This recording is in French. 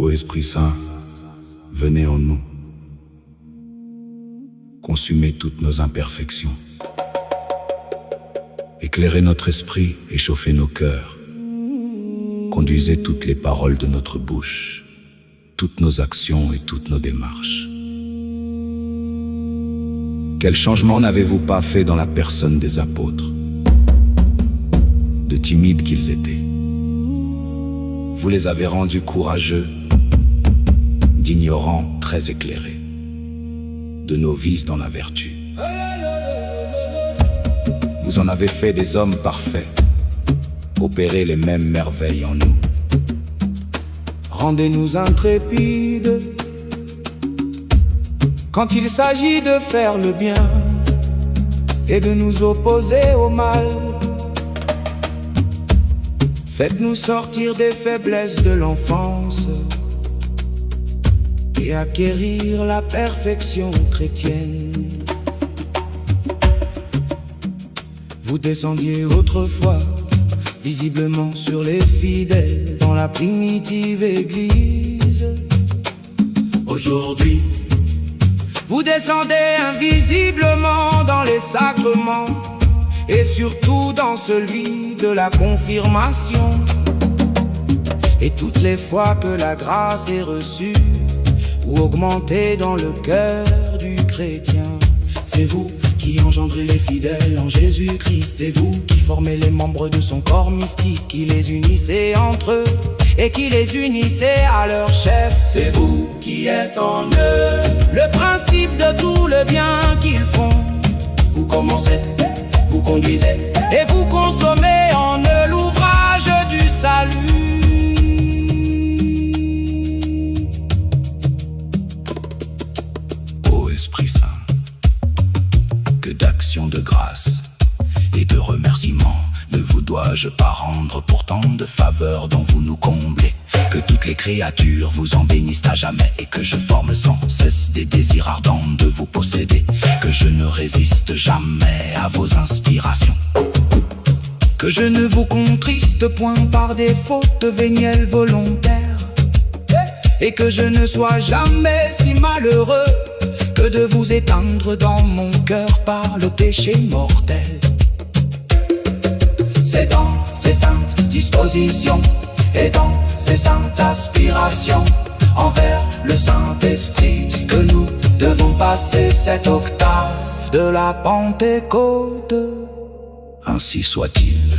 Ô Esprit Saint, venez en nous, consumez toutes nos imperfections, éclairez notre esprit et chauffez nos cœurs, conduisez toutes les paroles de notre bouche, toutes nos actions et toutes nos démarches. Quel changement n'avez-vous pas fait dans la personne des apôtres? De timides qu'ils étaient, vous les avez rendus courageux, d'ignorants très éclairés, de novices dans la vertu. Vous en avez fait des hommes parfaits, opérez les mêmes merveilles en nous. Rendez-nous intrépides quand il s'agit de faire le bien et de nous opposer au mal. Faites-nous sortir des faiblesses de l'enfance et acquérir la perfection chrétienne. Vous descendiez autrefois visiblement sur les fidèles dans la primitive église. Aujourd'hui, vous descendez invisiblement dans les sacrements et surtout dans celui de la confirmation. Et toutes les fois que la grâce est reçue ou augmentée dans le cœur du chrétien, c'est vous qui engendrez les fidèles en Jésus-Christ. C'est vous qui formez les membres de son corps mystique, qui les unissez entre eux et qui les unissez à leur chef. C'est vous qui êtes en eux le principe de tout le bien qu'ils font. Vous commencez, vous conduisez et vous consommez en eux l'ouvrage du salut. Ô Esprit Saint, que d'actions de grâce et de remerciements ne vous dois-je pas rendre pour tant de faveurs dont vous nous comblez? Que toutes les créatures vous en bénissent à jamais et que je forme sans cesse des désirs ardents de vous posséder. Que je ne résiste jamais à vos inspirations. Que je ne vous contriste point par des fautes vénielles volontaires. Et que je ne sois jamais si malheureux que de vous éteindre dans mon cœur par le péché mortel. C'est dans ces saintes dispositions et dans ces saintes aspirations envers le Saint-Esprit que nous devons passer cette octave de la Pentecôte. Ainsi soit-il.